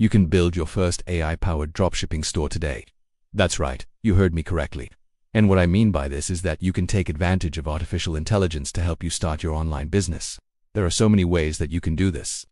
You can build your first AI-powered dropshipping store today. That's right, you heard me correctly. And what I mean by this is that you can take advantage of artificial intelligence to help you start your online business. There are so many ways that you can do this.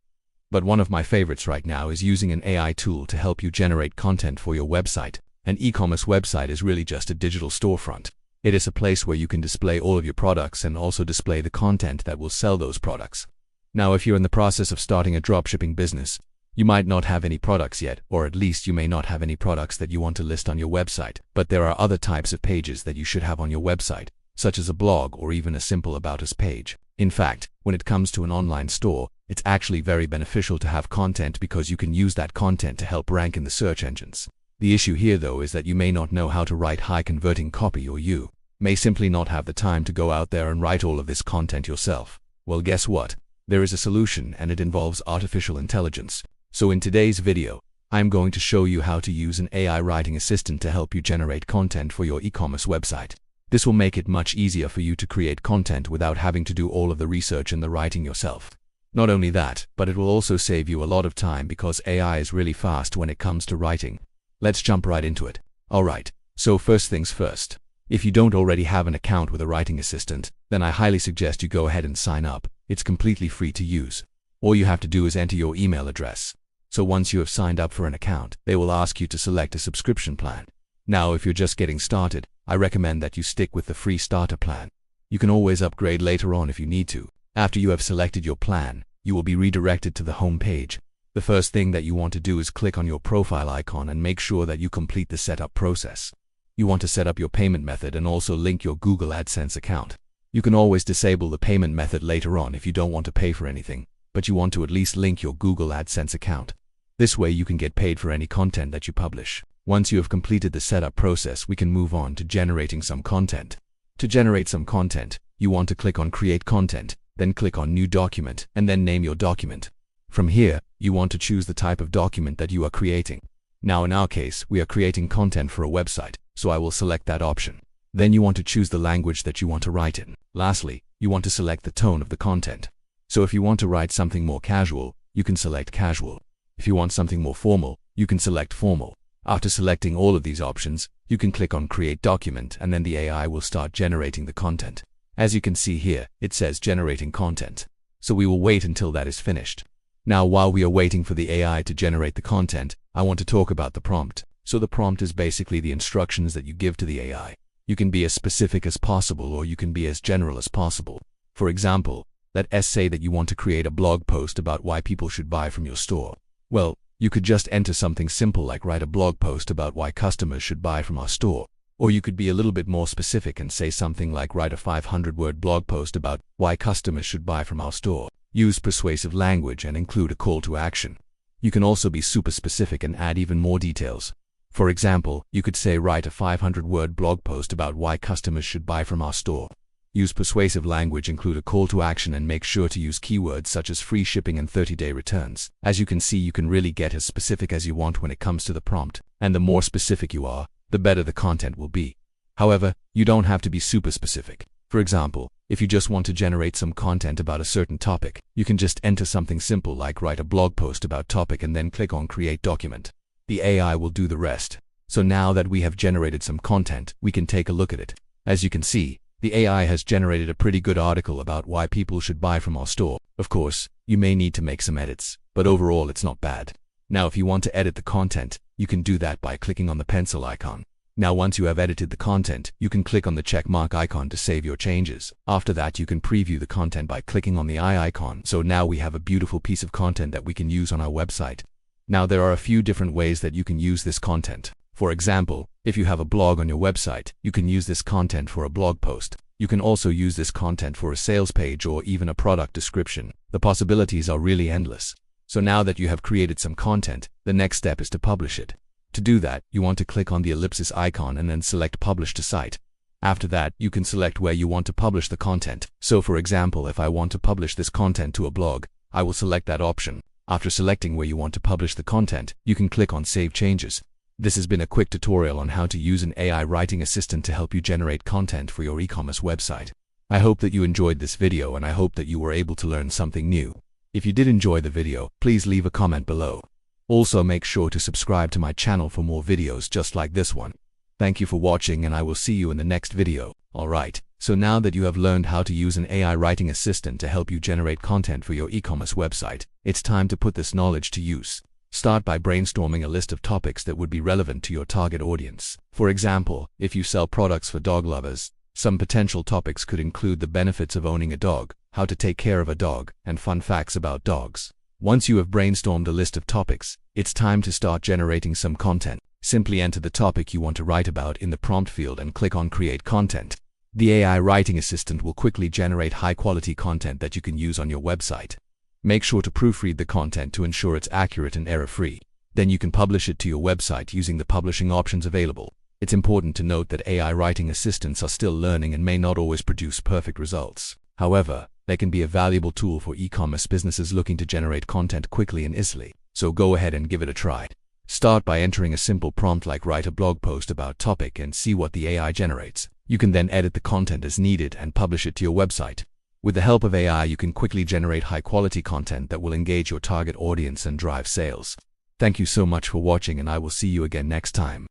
But one of my favorites right now is using an AI tool to help you generate content for your website. An e-commerce website is really just a digital storefront. It is a place where you can display all of your products and also display the content that will sell those products. Now, if you're in the process of starting a dropshipping business, you might not have any products yet, or at least you may not have any products that you want to list on your website. But there are other types of pages that you should have on your website, such as a blog or even a simple About Us page. In fact, when it comes to an online store, it's actually very beneficial to have content because you can use that content to help rank in the search engines. The issue here though is that you may not know how to write high-converting copy, or you may simply not have the time to go out there and write all of this content yourself. Well, guess what? There is a solution, and it involves artificial intelligence. So in today's video, I'm going to show you how to use an AI writing assistant to help you generate content for your e-commerce website. This will make it much easier for you to create content without having to do all of the research and the writing yourself. Not only that, but it will also save you a lot of time because AI is really fast when it comes to writing. Let's jump right into it. Alright, so first things first. If you don't already have an account with a writing assistant, then I highly suggest you go ahead and sign up. It's completely free to use. All you have to do is enter your email address. So once you have signed up for an account, they will ask you to select a subscription plan. Now, if you're just getting started, I recommend that you stick with the free starter plan. You can always upgrade later on if you need to. After you have selected your plan, you will be redirected to the home page. The first thing that you want to do is click on your profile icon and make sure that you complete the setup process. You want to set up your payment method and also link your Google AdSense account. You can always disable the payment method later on if you don't want to pay for anything, but you want to at least link your Google AdSense account. This way you can get paid for any content that you publish. Once you have completed the setup process, we can move on to generating some content. To generate some content, you want to click on Create Content, then click on New Document, and then name your document. From here, you want to choose the type of document that you are creating. Now in our case, we are creating content for a website, so I will select that option. Then you want to choose the language that you want to write in. Lastly, you want to select the tone of the content. So if you want to write something more casual, you can select Casual. If you want something more formal, you can select Formal. After selecting all of these options, you can click on Create Document, and then the AI will start generating the content. As you can see here, it says generating content. So we will wait until that is finished. Now, while we are waiting for the AI to generate the content, I want to talk about the prompt. So the prompt is basically the instructions that you give to the AI. You can be as specific as possible, or you can be as general as possible. For example, let's say that you want to create a blog post about why people should buy from your store. Well, you could just enter something simple like write a blog post about why customers should buy from our store. Or you could be a little bit more specific and say something like write a 500-word blog post about why customers should buy from our store. Use persuasive language and include a call to action. You can also be super specific and add even more details. For example, you could say write a 500-word blog post about why customers should buy from our store. Use persuasive language, include a call to action, and make sure to use keywords such as free shipping and 30-day returns. As you can see, you can really get as specific as you want when it comes to the prompt, and the more specific you are, the better the content will be. However, you don't have to be super specific. For example, if you just want to generate some content about a certain topic, you can just enter something simple like write a blog post about topic and then click on Create Document. The AI will do the rest. So now that we have generated some content, we can take a look at it. As you can see, the AI has generated a pretty good article about why people should buy from our store. Of course, you may need to make some edits, but overall it's not bad. Now if you want to edit the content, you can do that by clicking on the pencil icon. Now once you have edited the content, you can click on the check mark icon to save your changes. After that, you can preview the content by clicking on the eye icon. So now we have a beautiful piece of content that we can use on our website. Now there are a few different ways that you can use this content. For example, if you have a blog on your website, you can use this content for a blog post. You can also use this content for a sales page or even a product description. The possibilities are really endless. So now that you have created some content, the next step is to publish it. To do that, you want to click on the ellipsis icon and then select Publish to Site. After that, you can select where you want to publish the content. So for example, if I want to publish this content to a blog, I will select that option. After selecting where you want to publish the content, you can click on Save Changes. This has been a quick tutorial on how to use an AI writing assistant to help you generate content for your e-commerce website. I hope that you enjoyed this video, and I hope that you were able to learn something new. If you did enjoy the video, please leave a comment below. Also, make sure to subscribe to my channel for more videos just like this one. Thank you for watching, and I will see you in the next video. Alright, so now that you have learned how to use an AI writing assistant to help you generate content for your e-commerce website, it's time to put this knowledge to use. Start by brainstorming a list of topics that would be relevant to your target audience. For example, if you sell products for dog lovers, some potential topics could include the benefits of owning a dog, how to take care of a dog, and fun facts about dogs. Once you have brainstormed a list of topics, it's time to start generating some content. Simply enter the topic you want to write about in the prompt field and click on Create Content. The AI writing assistant will quickly generate high-quality content that you can use on your website. Make sure to proofread the content to ensure it's accurate and error-free. Then you can publish it to your website using the publishing options available. It's important to note that AI writing assistants are still learning and may not always produce perfect results. However, they can be a valuable tool for e-commerce businesses looking to generate content quickly and easily. So go ahead and give it a try. Start by entering a simple prompt like write a blog post about topic and see what the AI generates. You can then edit the content as needed and publish it to your website. With the help of AI, you can quickly generate high-quality content that will engage your target audience and drive sales. Thank you so much for watching, and I will see you again next time.